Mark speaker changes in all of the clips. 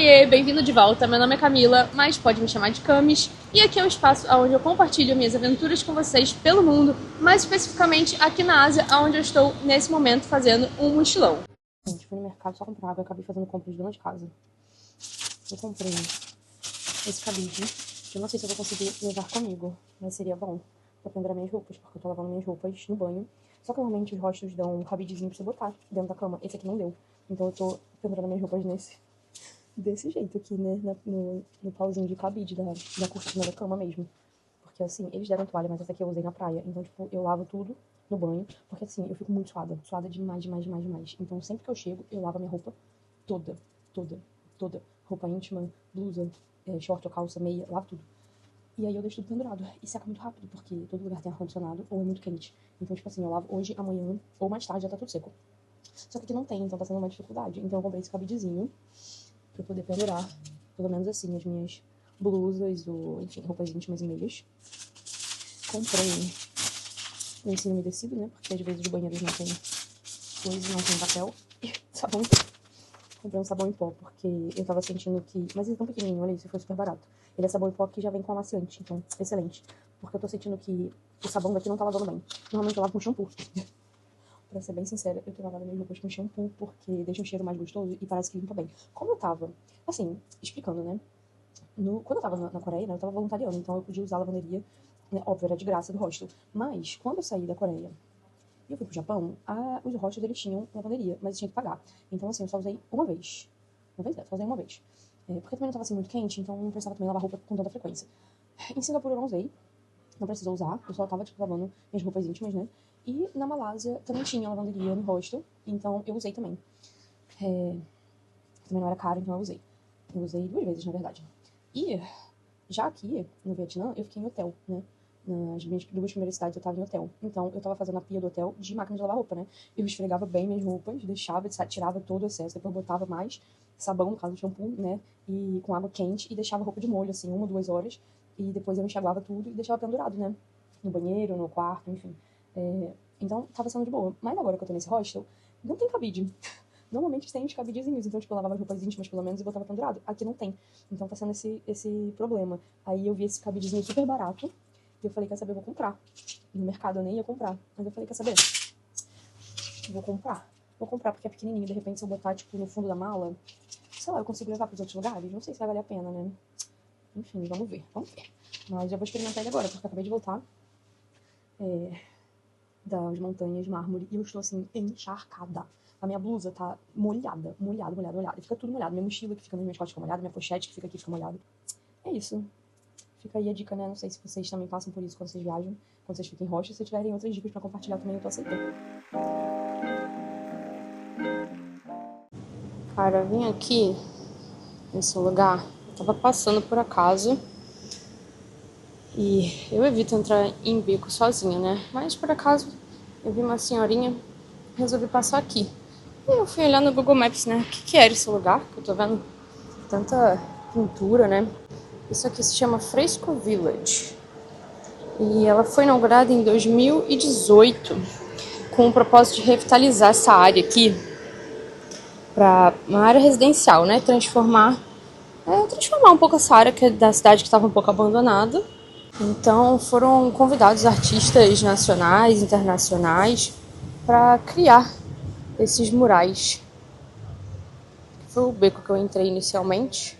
Speaker 1: Oiê, bem-vindo de volta. Meu nome é Camila, mas pode me chamar de Camis. E aqui é um espaço onde eu compartilho minhas aventuras com vocês pelo mundo, mais especificamente aqui na Ásia, onde eu estou nesse momento fazendo um mochilão. Gente, fui no mercado só comprar água, eu acabei fazendo compras de dona de casa. Eu comprei esse cabide, que eu não sei se eu vou conseguir levar comigo, mas seria bom pra pendurar minhas roupas, porque eu tô lavando minhas roupas no banho. Só que normalmente os hostels dão um cabidezinho pra você botar dentro da cama. Esse aqui não deu. Então eu tô pendurando minhas roupas desse jeito aqui, né? No pauzinho de cabide da cortina da cama mesmo. Porque assim, eles deram toalha, mas essa aqui eu usei na praia. Então, tipo, eu lavo tudo no banho. Porque assim, eu fico muito suada. Suada demais. Então, sempre que eu chego, eu lavo a minha roupa toda. Roupa íntima, blusa, short ou calça, meia, lavo tudo. E aí eu deixo tudo pendurado. E seca muito rápido, porque todo lugar tem ar-condicionado ou é muito quente. Então, tipo assim, eu lavo hoje, amanhã ou mais tarde já tá tudo seco. Só que aqui não tem, então tá sendo uma dificuldade. Então eu comprei esse cabidezinho pra poder pendurar, pelo menos assim, as minhas blusas ou, enfim, roupas íntimas e meias. Comprei lencinho umedecido, né? Porque às vezes os banheiros não tem coisa, não tem papel. E sabão em pó. Comprei um sabão em pó, porque eu tava sentindo que... Mas ele é tão pequenininho, olha isso, foi super barato. Ele é sabão em pó que já vem com amaciante, então, excelente. Porque eu tô sentindo que o sabão daqui não tá lavando bem. Normalmente eu lavo com shampoo. Pra ser bem sincera, eu tenho lavado minhas roupas com shampoo porque deixa um cheiro mais gostoso e parece que limpa bem. Como eu tava, assim, explicando, né? Quando eu tava na Coreia, né, eu tava voluntariando, então eu podia usar a lavanderia, né, óbvio, era de graça do hostel. Mas, quando eu saí da Coreia e eu fui pro Japão, os hostels, eles tinham lavanderia, mas eu tinha que pagar. Então, assim, eu só usei uma vez. Só usei uma vez. Porque também não tava assim muito quente, então não precisava também lavar roupa com tanta frequência. Em Singapura eu não usei, não precisou usar, eu só tava, tipo, lavando minhas roupas íntimas, né? E na Malásia também tinha lavanderia no hostel, então eu usei também. Também não era caro, então eu usei. Eu usei 2 vezes, na verdade. E já aqui, no Vietnã, eu fiquei em hotel, né? Nas minhas 2 primeiras cidades eu tava em hotel. Então, eu tava fazendo a pia do hotel de máquina de lavar roupa, né? Eu esfregava bem minhas roupas, deixava, tirava todo o excesso, depois botava mais sabão, no caso, shampoo, né? E com água quente e deixava a roupa de molho, assim, 1 ou 2 horas. E depois eu enxaguava tudo e deixava pendurado, né? No banheiro, no quarto, enfim. Então, tava sendo de boa. Mas agora que eu tô nesse hostel, não tem cabide. Normalmente tem os cabidezinhos, então, tipo, eu lavava as roupas íntimas, pelo menos, e botava pendurado. Aqui não tem. Então, tá sendo esse problema. Aí eu vi esse cabidezinho super barato, e eu falei, quer saber, eu vou comprar. No mercado eu nem ia comprar. Mas eu falei, quer saber? Vou comprar. Vou comprar porque é pequenininho. De repente, se eu botar, tipo, no fundo da mala, sei lá, eu consigo levar pros outros lugares? Não sei se vai valer a pena, né? Enfim, vamos ver. Mas já vou experimentar ele agora, porque eu acabei de voltar das montanhas de mármore e eu estou, assim, encharcada. A minha blusa tá molhada. E fica tudo molhado. Minha mochila que fica nas minhas costas fica molhada, minha pochete que fica aqui fica molhada. É isso. Fica aí a dica, né? Não sei se vocês também passam por isso quando vocês viajam, quando vocês ficam em rocha. Se tiverem outras dicas pra compartilhar também, eu tô aceitando. Cara, eu vim aqui nesse lugar, eu tava passando por acaso e eu evito entrar em beco sozinha, né? Mas por acaso eu vi uma senhorinha, resolvi passar aqui. E eu fui olhar no Google Maps, né? O que era esse lugar? Que eu tô vendo tanta pintura, né? Isso aqui se chama Fresco Village. E ela foi inaugurada em 2018 com o propósito de revitalizar essa área aqui para uma área residencial, né? Transformar um pouco essa área da cidade que estava um pouco abandonada. Então foram convidados artistas nacionais, internacionais, para criar esses murais. Foi o beco que eu entrei inicialmente.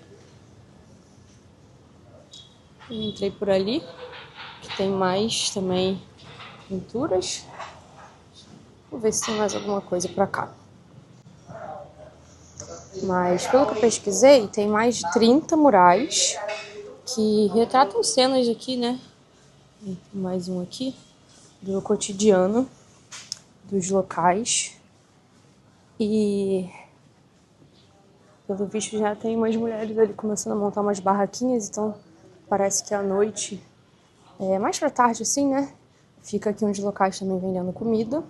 Speaker 1: Eu entrei por ali, que tem mais também pinturas. Vou ver se tem mais alguma coisa pra cá. Mas pelo que eu pesquisei, tem mais de 30 murais que retratam cenas aqui, né? Mais um aqui, do cotidiano dos locais. E pelo visto já tem umas mulheres ali começando a montar umas barraquinhas, então parece que à noite, mais pra tarde assim, né? Fica aqui uns locais também vendendo comida.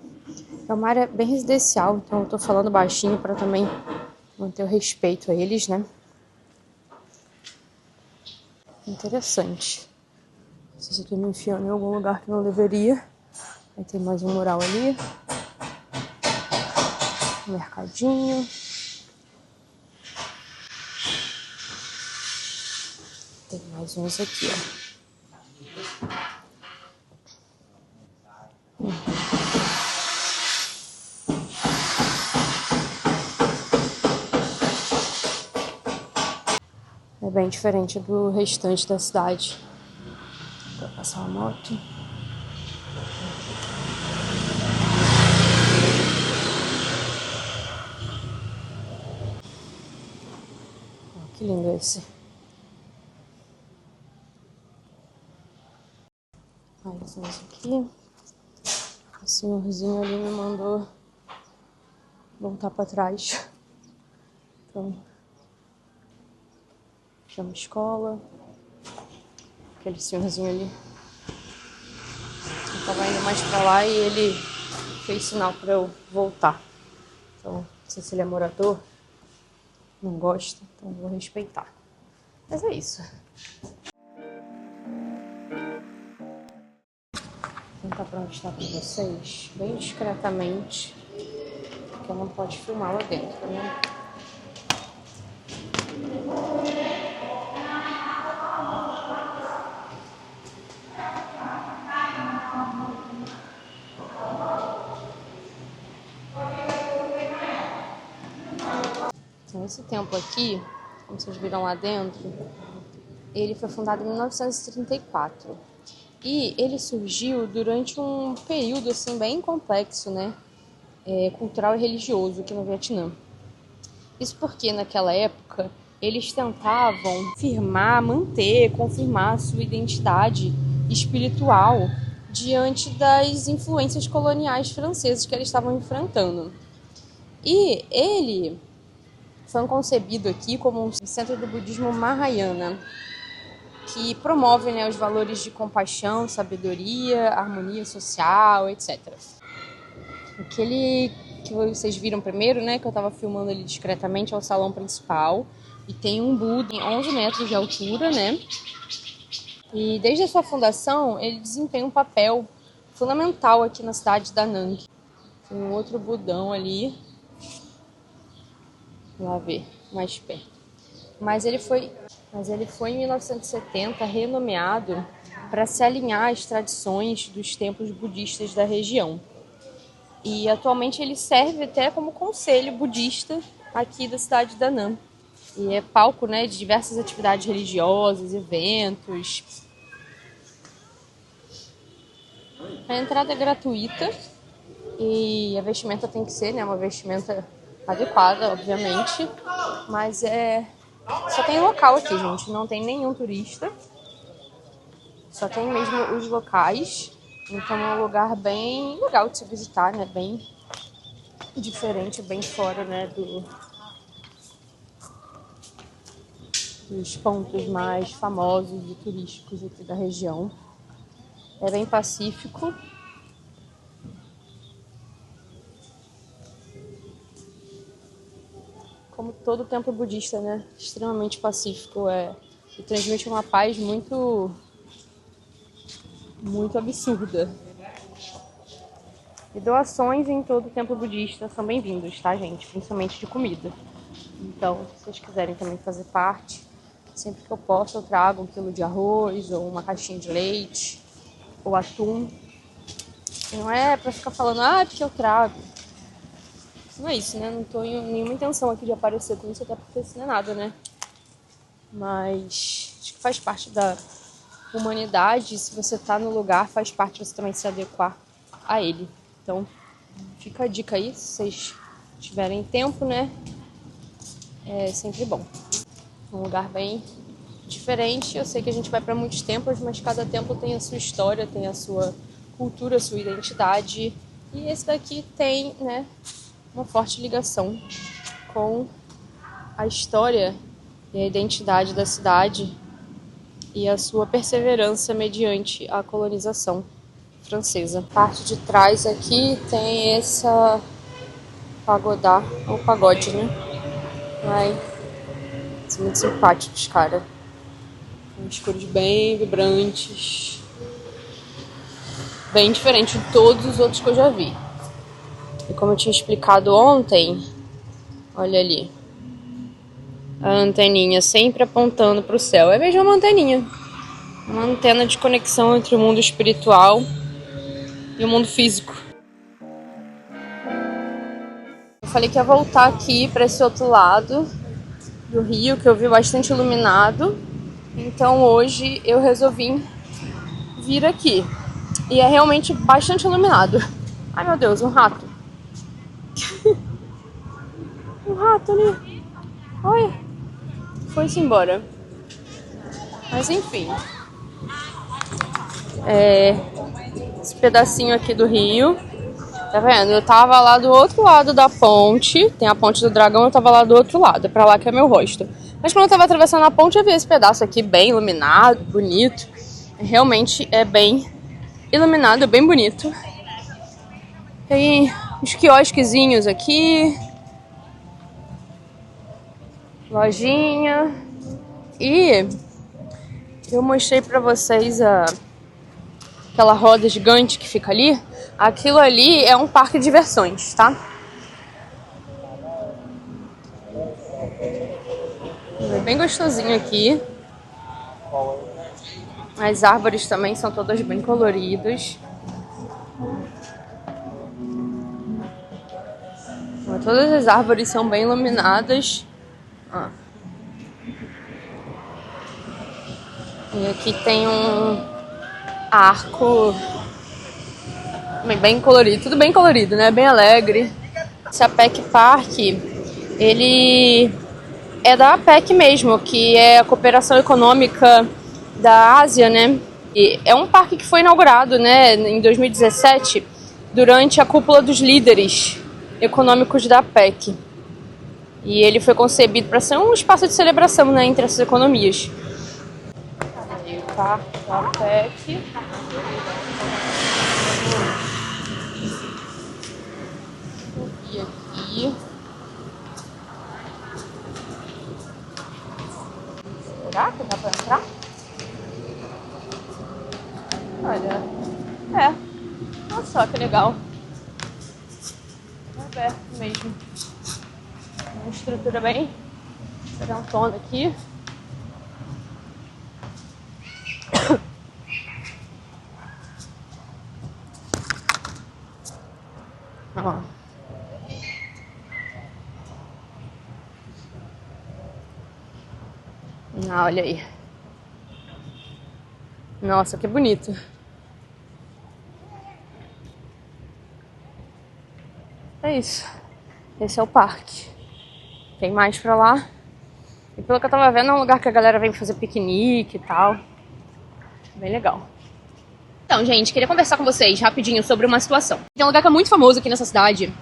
Speaker 1: É uma área bem residencial, então eu tô falando baixinho para também manter o respeito a eles, né? Interessante. Não sei se eu tô me enfiando em algum lugar que não deveria. Aí tem mais um mural ali. Um mercadinho. Mais uns aqui, ó. É bem diferente do restante da cidade. Vou passar uma moto. Oh, que lindo esse. Mais uns aqui. O senhorzinho ali me mandou voltar pra trás. Então, chama escola. Aquele senhorzinho ali. Eu tava indo mais pra lá e ele fez sinal pra eu voltar. Então, não sei se ele é morador, não gosta, então vou respeitar. Mas é isso. Vou tentar pra mostrar pra vocês, bem discretamente, porque eu não pode filmar lá dentro, né? Então, esse templo aqui, como vocês viram lá dentro, ele foi fundado em 1934. E ele surgiu durante um período assim, bem complexo, né? Cultural e religioso aqui no Vietnã. Isso porque naquela época eles tentavam confirmar a sua identidade espiritual diante das influências coloniais francesas que eles estavam enfrentando. E ele foi concebido aqui como um centro do budismo Mahayana, que promove, né, os valores de compaixão, sabedoria, harmonia social, etc. Aquele que vocês viram primeiro, né, que eu estava filmando ali discretamente, é o salão principal. E tem um Buda em 11 metros de altura, né? E desde a sua fundação, ele desempenha um papel fundamental aqui na cidade da Nang. Tem um outro Budão ali. Vamos lá ver, mais perto. Mas ele foi em 1970 renomeado para se alinhar às tradições dos templos budistas da região. E atualmente ele serve até como conselho budista aqui da cidade da Nang. E é palco, né, de diversas atividades religiosas, eventos. A entrada é gratuita e a vestimenta tem que ser, né, uma vestimenta adequada, obviamente. Mas só tem local aqui, gente. Não tem nenhum turista. Só tem mesmo os locais. Então é um lugar bem legal de se visitar, né? Bem diferente, bem fora, né, dos pontos mais famosos e turísticos aqui da região. É bem pacífico. Como todo templo budista, né? Extremamente pacífico. E transmite uma paz muito absurda. E doações em todo templo budista são bem-vindos, tá, gente? Principalmente de comida. Então, se vocês quiserem também fazer parte, sempre que eu posso eu trago 1 quilo de arroz, ou uma caixinha de leite, ou atum. E não é pra ficar falando, porque eu trago. Não é isso, né? Não tô em nenhuma intenção aqui de aparecer com isso, até porque isso não é nada, né? Mas acho que faz parte da humanidade. Se você tá no lugar, faz parte você também se adequar a ele. Então, fica a dica aí, se vocês tiverem tempo, né? É sempre bom. Um lugar bem diferente. Eu sei que a gente vai para muitos templos, mas cada templo tem a sua história, tem a sua cultura, a sua identidade. E esse daqui tem, né, uma forte ligação com a história e a identidade da cidade e a sua perseverança mediante a colonização francesa. A parte de trás aqui tem essa pagodá, ou pagode, né? São muito simpáticos, cara. Uns cores bem vibrantes. Bem diferente de todos os outros que eu já vi. E como eu tinha explicado ontem, olha ali. A anteninha sempre apontando pro céu. É mesmo uma anteninha. Uma antena de conexão entre o mundo espiritual e o mundo físico. Eu falei que ia voltar aqui para esse outro lado do rio, que eu vi bastante iluminado. Então hoje eu resolvi vir aqui. E é realmente bastante iluminado. Ai meu Deus, um rato. Um rato ali. Oi. Foi-se embora. Mas enfim. Esse pedacinho aqui do rio. Tá vendo? Eu tava lá do outro lado da ponte. Tem a ponte do dragão, eu tava lá do outro lado. É pra lá que é meu rosto. Mas quando eu tava atravessando a ponte, eu vi esse pedaço aqui bem iluminado, bonito. Realmente é bem iluminado, bem bonito. Tem uns quiosquezinhos aqui. Lojinha. E eu mostrei pra vocês aquela roda gigante que fica ali. Aquilo ali é um parque de diversões, tá? É bem gostosinho aqui. As árvores também são todas bem coloridas. Todas as árvores são bem iluminadas. E aqui tem um arco bem colorido, tudo bem colorido, né? Bem alegre. Esse APEC Park, ele é da APEC mesmo, que é a Cooperação Econômica da Ásia, né? E é um parque que foi inaugurado, né, em 2017, durante a cúpula dos líderes econômicos da APEC. E ele foi concebido para ser um espaço de celebração, né, entre essas economias. Aí o parque da APEC. E aqui. Será que dá para entrar? Olha, olha só que legal. É aberto mesmo. Uma estrutura bem grandona aqui. Ó. Ah, olha aí. Nossa, que bonito. É isso. Esse é o parque. Tem mais pra lá. E pelo que eu tava vendo, é um lugar que a galera vem fazer piquenique e tal. Bem legal. Então, gente, queria conversar com vocês rapidinho sobre uma situação. Tem um lugar que é muito famoso aqui nessa cidade,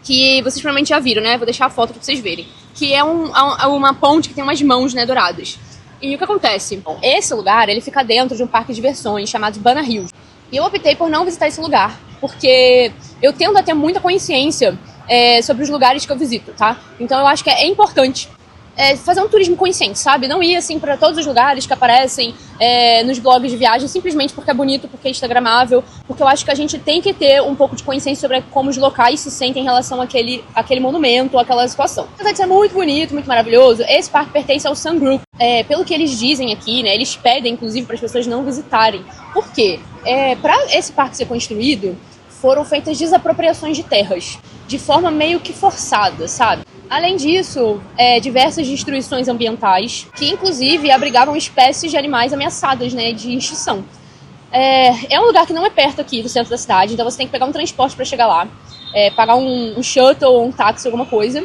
Speaker 1: que vocês provavelmente já viram, né? Vou deixar a foto pra vocês verem. Que é uma ponte que tem umas mãos, né, douradas. E o que acontece? Bom, esse lugar, ele fica dentro de um parque de diversões chamado Banana Hills. E eu optei por não visitar esse lugar, porque eu tendo a ter muita consciência sobre os lugares que eu visito, tá? Então eu acho que é importante fazer um turismo consciente, sabe? Não ir, assim, pra todos os lugares que aparecem nos blogs de viagem, simplesmente porque é bonito, porque é instagramável, porque eu acho que a gente tem que ter um pouco de consciência sobre como os locais se sentem em relação àquele monumento, àquela situação. Apesar de ser muito bonito, muito maravilhoso, esse parque pertence ao Sun Group. Pelo que eles dizem aqui, né, eles pedem, inclusive, para as pessoas não visitarem. Por quê? Para esse parque ser construído, foram feitas desapropriações de terras, de forma meio que forçada, sabe? Além disso, diversas destruições ambientais, que inclusive abrigavam espécies de animais ameaçadas, né, de extinção. É um lugar que não é perto aqui do centro da cidade, então você tem que pegar um transporte para chegar lá, pagar um shuttle ou um táxi, alguma coisa,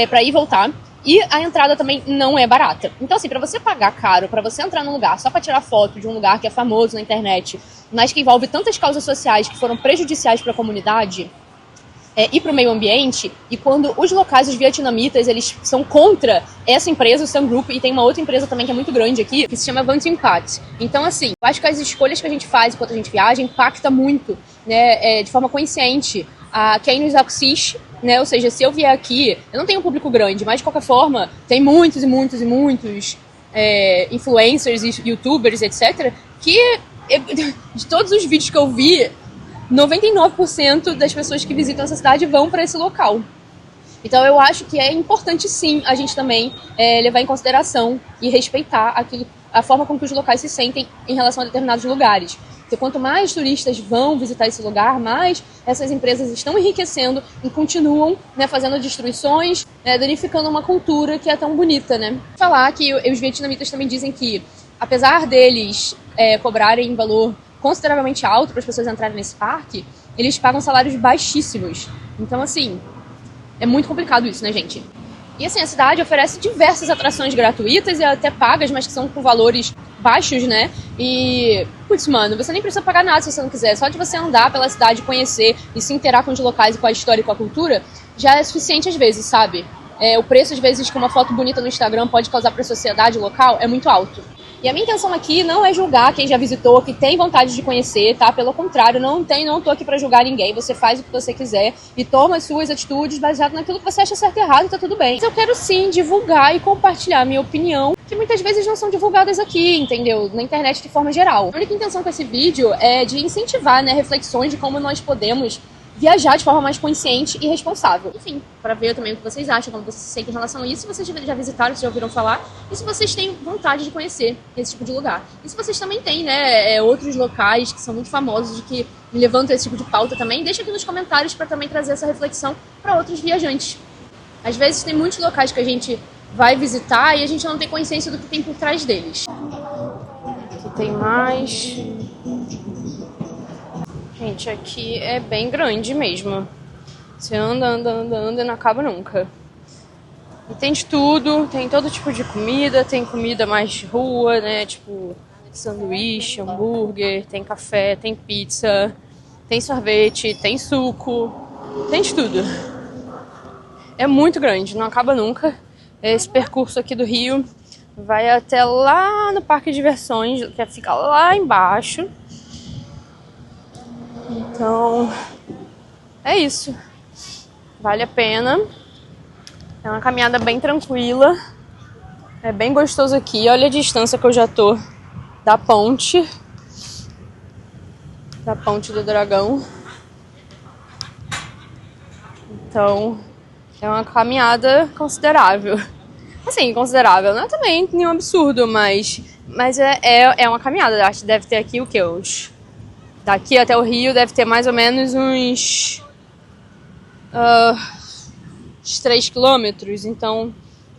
Speaker 1: para ir e voltar. E a entrada também não é barata. Então, assim, pra você pagar caro, pra você entrar num lugar só pra tirar foto de um lugar que é famoso na internet, mas que envolve tantas causas sociais que foram prejudiciais pra comunidade e pro meio ambiente, e quando os locais, os vietnamitas, eles são contra essa empresa, o Sun Group, e tem uma outra empresa também que é muito grande aqui, que se chama Vantimpat. Então, assim, eu acho que as escolhas que a gente faz enquanto a gente viaja impacta muito, né, de forma consciente, a quem nos assiste, né? Ou seja, se eu vier aqui, eu não tenho um público grande, mas de qualquer forma, tem muitos e muitos e muitos influencers e youtubers, etc., que de todos os vídeos que eu vi, 99% das pessoas que visitam essa cidade vão para esse local. Então eu acho que é importante sim a gente também levar em consideração e respeitar a forma com que os locais se sentem em relação a determinados lugares. Porque quanto mais turistas vão visitar esse lugar, mais essas empresas estão enriquecendo e continuam, né, fazendo destruições, danificando uma cultura que é tão bonita, né? Falar que os vietnamitas também dizem que, apesar deles cobrarem valor consideravelmente alto para as pessoas entrarem nesse parque, eles pagam salários baixíssimos. Então, assim, é muito complicado isso, né, gente? E assim, a cidade oferece diversas atrações gratuitas e até pagas, mas que são com valores baixos, né? E, putz, mano, você nem precisa pagar nada se você não quiser. Só de você andar pela cidade, conhecer e se inteirar com os locais e com a história e com a cultura, já é suficiente às vezes, sabe? O preço, às vezes, que uma foto bonita no Instagram pode causar para a sociedade local é muito alto. E a minha intenção aqui não é julgar quem já visitou, que tem vontade de conhecer, tá? Pelo contrário, não tô aqui pra julgar ninguém. Você faz o que você quiser e toma as suas atitudes baseado naquilo que você acha certo e errado, tá tudo bem. Mas eu quero sim divulgar e compartilhar a minha opinião, que muitas vezes não são divulgadas aqui, entendeu? Na internet de forma geral. A única intenção com esse vídeo é de incentivar, né, reflexões de como nós podemos viajar de forma mais consciente e responsável. Enfim, para ver também o que vocês acham, como vocês se sentem em relação a isso, se vocês já visitaram, se já ouviram falar, e se vocês têm vontade de conhecer esse tipo de lugar. E se vocês também têm, né, outros locais que são muito famosos e que levantam esse tipo de pauta também, deixa aqui nos comentários para também trazer essa reflexão para outros viajantes. Às vezes tem muitos locais que a gente vai visitar e a gente não tem consciência do que tem por trás deles. Aqui tem mais... Gente, aqui é bem grande mesmo. Você anda e não acaba nunca. E tem de tudo, tem todo tipo de comida, tem comida mais de rua, né? Tipo sanduíche, hambúrguer, tem café, tem pizza, tem sorvete, tem suco, tem de tudo. É muito grande, não acaba nunca. Esse percurso aqui do Rio vai até lá no parque de diversões, que fica lá embaixo. Então, é isso. Vale a pena. É uma caminhada bem tranquila. É bem gostoso aqui. Olha a distância que eu já tô da ponte. Da Ponte do Dragão. Então, é uma caminhada considerável. Assim, considerável. Não é também nenhum absurdo, mas é uma caminhada. Acho que deve ter aqui o quê? Daqui até o Rio deve ter mais ou menos uns 3 quilômetros, então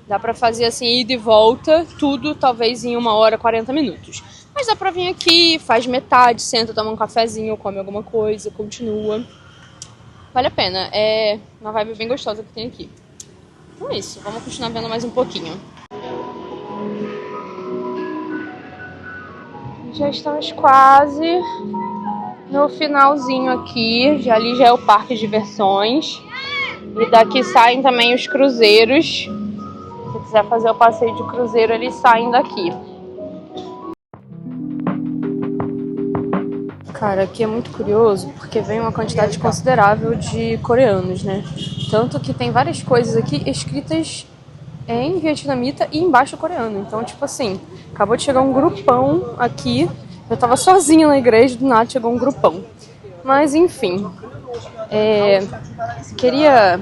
Speaker 1: dá pra fazer assim, ida e volta, tudo talvez em 1h e 40 minutos. Mas dá pra vir aqui, faz metade, senta, toma um cafezinho, come alguma coisa, continua. Vale a pena, é uma vibe bem gostosa que tem aqui. Então é isso, vamos continuar vendo mais um pouquinho. Já estamos quase no finalzinho aqui, ali já é o parque de diversões. E daqui saem também os cruzeiros. Se quiser fazer o passeio de cruzeiro, eles saem daqui. Cara, aqui é muito curioso, porque vem uma quantidade considerável de coreanos, né? Tanto que tem várias coisas aqui escritas em vietnamita e embaixo coreano. Então, tipo assim, acabou de chegar um grupão aqui. Eu tava sozinha na igreja, do nada chegou um grupão. Mas, enfim. Queria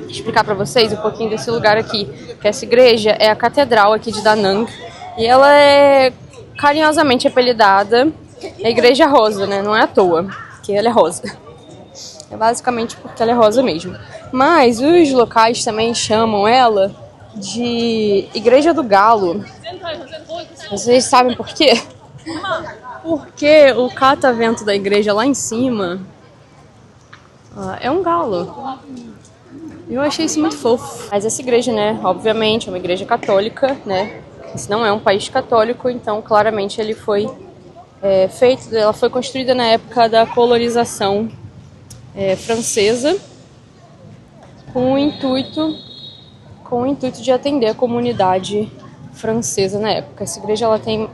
Speaker 1: explicar pra vocês um pouquinho desse lugar aqui. Que essa igreja é a Catedral aqui de Da Nang. E ela é carinhosamente apelidada a Igreja Rosa, né? Não é à toa, porque ela é rosa. É basicamente porque ela é rosa mesmo. Mas os locais também chamam ela de Igreja do Galo. Vocês sabem por quê? Porque o catavento da igreja lá em cima é um galo. Eu achei isso muito fofo. Mas essa igreja, né, obviamente, é uma igreja católica, né? Esse não é um país católico, então claramente ele foi ela foi construída na época da colonização francesa com o intuito de atender a comunidade francesa na época. Essa igreja ela tem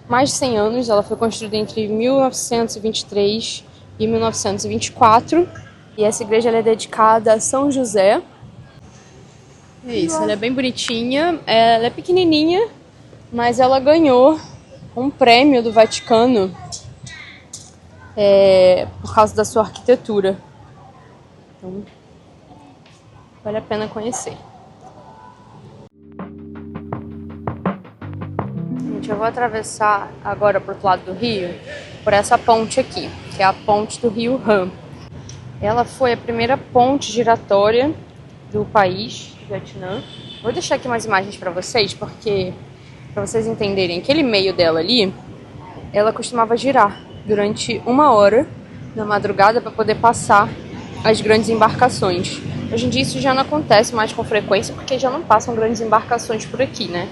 Speaker 1: mais de 100 anos, ela foi construída entre 1923 e 1924 e essa igreja ela é dedicada a São José. É isso, ela é bem bonitinha, ela é pequenininha, mas ela ganhou um prêmio do Vaticano por causa da sua arquitetura. Então, vale a pena conhecer. Gente, eu vou atravessar agora pro outro lado do rio, por essa ponte aqui, que é a ponte do rio Han. Ela foi a primeira ponte giratória do país, do Vietnã. Vou deixar aqui umas imagens para vocês, porque para vocês entenderem, aquele meio dela ali, ela costumava girar durante 1 hora na madrugada para poder passar as grandes embarcações. Hoje em dia isso já não acontece mais com frequência, porque já não passam grandes embarcações por aqui, né?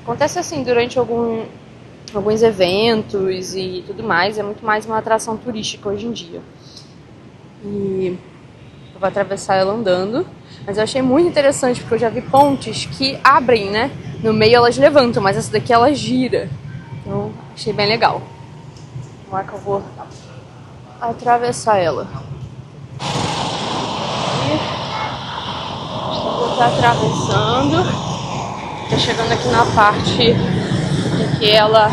Speaker 1: Acontece assim durante alguns eventos e tudo mais, é muito mais uma atração turística hoje em dia. E eu vou atravessar ela andando, mas eu achei muito interessante porque eu já vi pontes que abrem, né? No meio elas levantam, mas essa daqui ela gira. Então achei bem legal. Agora que eu vou atravessar ela. Vou estar atravessando. Tô chegando aqui na parte em que ela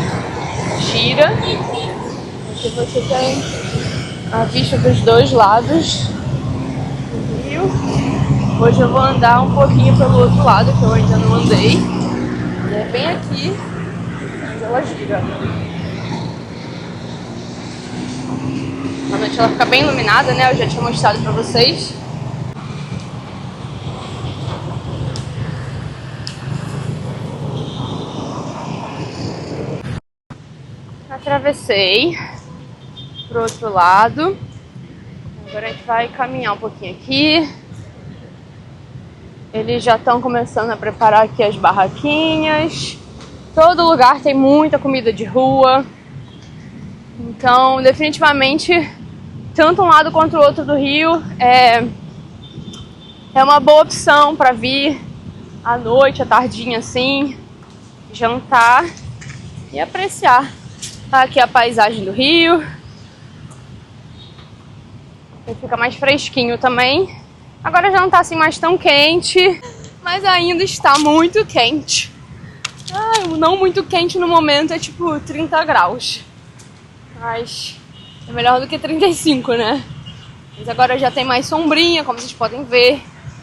Speaker 1: gira. Aqui você tem a vista dos dois lados do rio. Hoje eu vou andar um pouquinho pelo outro lado, que eu ainda não andei. E é bem aqui onde ela gira. À noite ela fica bem iluminada, né? Eu já tinha mostrado pra vocês. Atravessei pro outro lado. Agora a gente vai caminhar um pouquinho aqui. Eles já estão começando a preparar aqui as barraquinhas. Todo lugar tem muita comida de rua. Então, definitivamente, tanto um lado quanto o outro do rio é uma boa opção para vir à noite, à tardinha assim, jantar e apreciar aqui a paisagem do rio. E fica mais fresquinho também. Agora já não tá assim mais tão quente, mas ainda está muito quente. Não muito quente no momento, é tipo 30 graus. Mas é melhor do que 35, né? Mas agora já tem mais sombrinha, como vocês podem ver.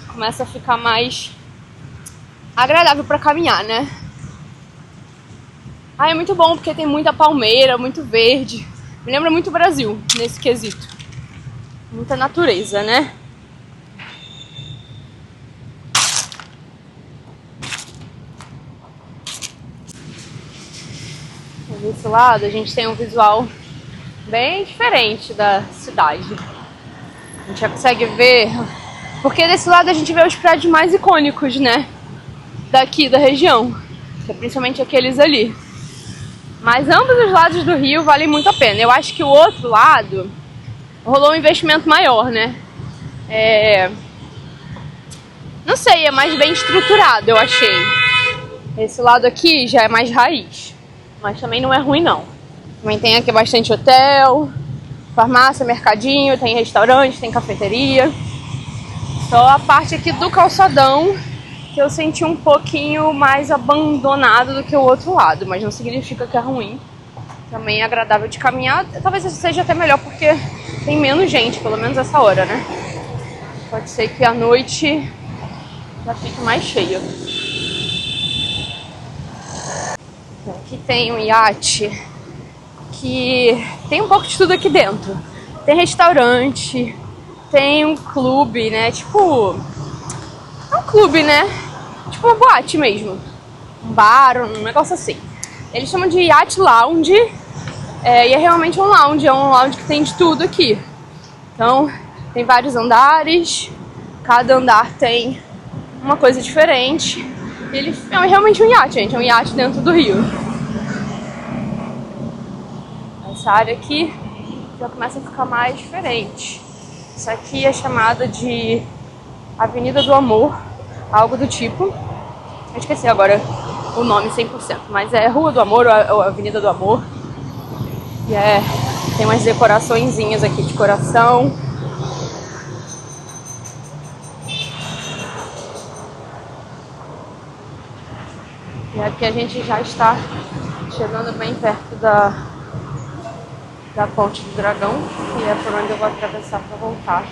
Speaker 1: Começa a ficar mais agradável para caminhar, né? É muito bom porque tem muita palmeira, muito verde. Me lembra muito o Brasil nesse quesito. Muita natureza, né? Desse lado a gente tem um visual bem diferente da cidade. A gente já consegue ver, porque desse lado a gente vê os prédios mais icônicos, né? Daqui da região, que é principalmente aqueles ali. Mas ambos os lados do rio valem muito a pena. Eu acho que o outro lado rolou um investimento maior, né? Não sei, é mais bem estruturado, eu achei. Esse lado aqui já é mais raiz, mas também não é ruim não. Também tem aqui bastante hotel, farmácia, mercadinho, tem restaurante, tem cafeteria. Só a parte aqui do calçadão que eu senti um pouquinho mais abandonado do que o outro lado, mas não significa que é ruim. Também é agradável de caminhar, talvez seja até melhor porque tem menos gente, pelo menos essa hora, né? Pode ser que à noite já fique mais cheia. Aqui tem um iate que tem um pouco de tudo aqui dentro. Tem restaurante, tem um clube, né? Tipo, é um clube, né? Tipo uma boate mesmo. Um bar, um negócio assim. Eles chamam de Yacht Lounge. E é realmente um lounge que tem de tudo aqui. Então, tem vários andares. Cada andar tem uma coisa diferente. Ele é realmente um iate, gente. É um iate dentro do rio. Essa área aqui já começa a ficar mais diferente. Isso aqui é chamada de Avenida do Amor, algo do tipo. Eu esqueci agora o nome 100%, mas é Rua do Amor ou Avenida do Amor. E tem umas decoraçõezinhas aqui de coração. E aqui a gente já está chegando bem perto da Ponte do Dragão, e é por onde eu vou atravessar para voltar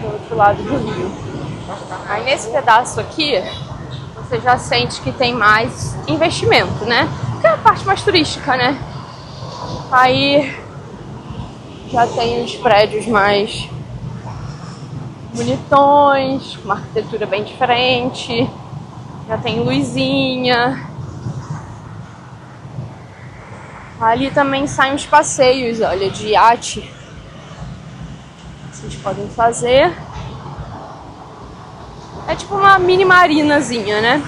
Speaker 1: do outro lado do rio. Aí nesse pedaço aqui, você já sente que tem mais investimento, né? Que é a parte mais turística, né? Aí já tem os prédios mais bonitões, com uma arquitetura bem diferente. Já tem luzinha. Ali também saem os passeios, olha, de iate. Vocês podem fazer. É tipo uma mini marinazinha, né?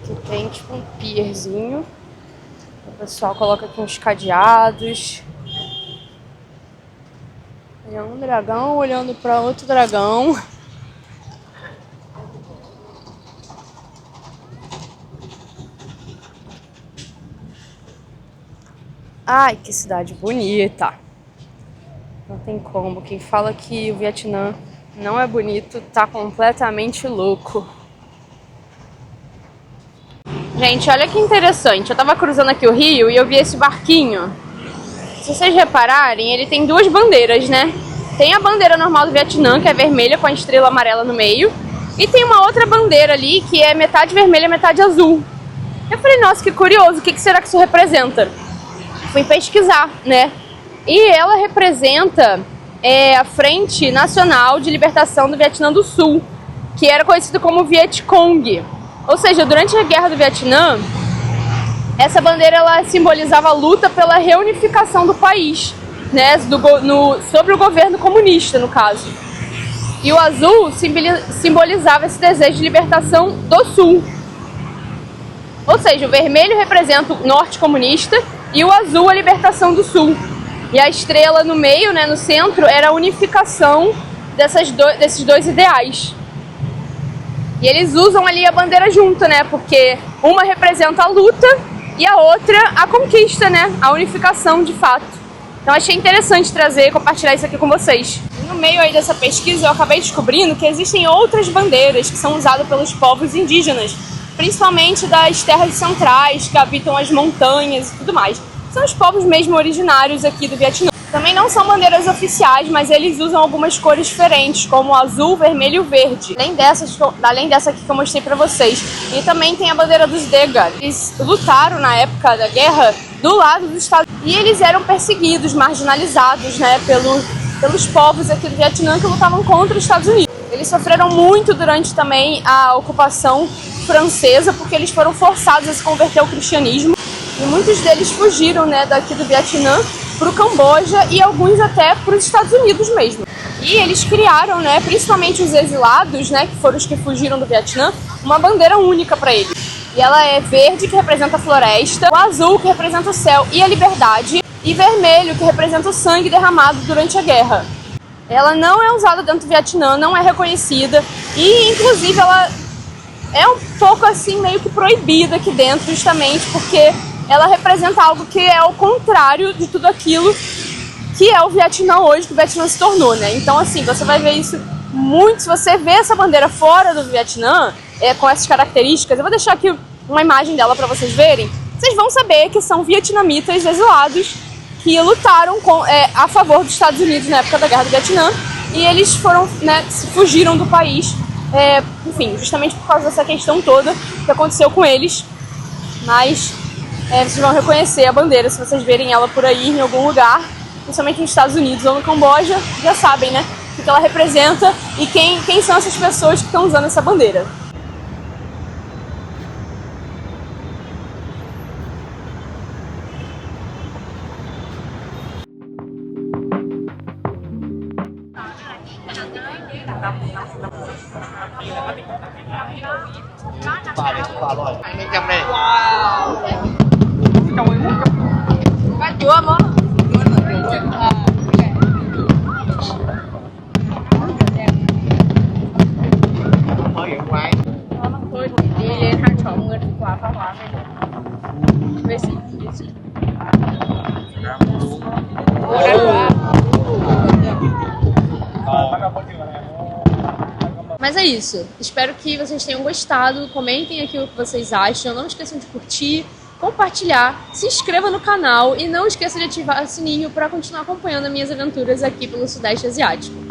Speaker 1: Aqui tem tipo um pierzinho. O pessoal coloca aqui uns cadeados. É um dragão olhando para outro dragão. Ai, que cidade bonita. Não tem como. Quem fala que o Vietnã não é bonito tá completamente louco. Gente, olha que interessante. Eu tava cruzando aqui o rio e eu vi esse barquinho. Se vocês repararem, ele tem duas bandeiras, né? Tem a bandeira normal do Vietnã, que é vermelha com a estrela amarela no meio. E tem uma outra bandeira ali, que é metade vermelha e metade azul. Eu falei, nossa, que curioso, o que será que isso representa? Fui pesquisar, né? E ela representa a Frente Nacional de Libertação do Vietnã do Sul, que era conhecido como Vietcong. Ou seja, durante a Guerra do Vietnã, essa bandeira ela simbolizava a luta pela reunificação do país, né? Sobre o governo comunista, no caso. E o azul simbolizava esse desejo de libertação do Sul. Ou seja, o vermelho representa o norte comunista e o azul a libertação do Sul. E a estrela no meio, né, no centro, era a unificação desses dois ideais. E eles usam ali a bandeira junto, né, porque uma representa a luta e a outra a conquista, né, a unificação de fato. Então achei interessante trazer e compartilhar isso aqui com vocês. No meio aí dessa pesquisa eu acabei descobrindo que existem outras bandeiras que são usadas pelos povos indígenas, principalmente das terras centrais, que habitam as montanhas e tudo mais. São os povos mesmo originários aqui do Vietnã. Também não são bandeiras oficiais, mas eles usam algumas cores diferentes, como o azul, vermelho e o verde. Além dessa aqui que eu mostrei pra vocês. E também tem a bandeira dos Degar. Eles lutaram na época da guerra do lado dos Estados Unidos. E eles eram perseguidos, marginalizados, né, pelos povos aqui do Vietnã que lutavam contra os Estados Unidos. Eles sofreram muito durante também a ocupação francesa, porque eles foram forçados a se converter ao cristianismo. E muitos deles fugiram, né, daqui do Vietnã para o Camboja e alguns até para os Estados Unidos mesmo. E eles criaram, né, principalmente os exilados, né, que foram os que fugiram do Vietnã, uma bandeira única para eles. E ela é verde, que representa a floresta, o azul, que representa o céu e a liberdade, e vermelho, que representa o sangue derramado durante a guerra. Ela não é usada dentro do Vietnã, não é reconhecida e, inclusive, ela é um pouco assim, meio que proibida aqui dentro, justamente porque ela representa algo que é o contrário de tudo aquilo que é o Vietnã hoje, que o Vietnã se tornou, né? Então, assim, você vai ver isso muito. Se você vê essa bandeira fora do Vietnã, com essas características, eu vou deixar aqui uma imagem dela para vocês verem. Vocês vão saber que são vietnamitas exilados que lutaram a favor dos Estados Unidos na época da Guerra do Vietnã e eles foram, né, fugiram do país, enfim, justamente por causa dessa questão toda que aconteceu com eles. Mas vocês vão reconhecer a bandeira se vocês verem ela por aí em algum lugar, principalmente nos Estados Unidos ou no Camboja, já sabem, né, o que ela representa e quem são essas pessoas que estão usando essa bandeira. Mas é isso. Espero que vocês tenham gostado. Comentem aqui o que vocês acham. Não esqueçam de curtir, compartilhar, se inscreva no canal e não esqueça de ativar o sininho para continuar acompanhando as minhas aventuras aqui pelo Sudeste Asiático.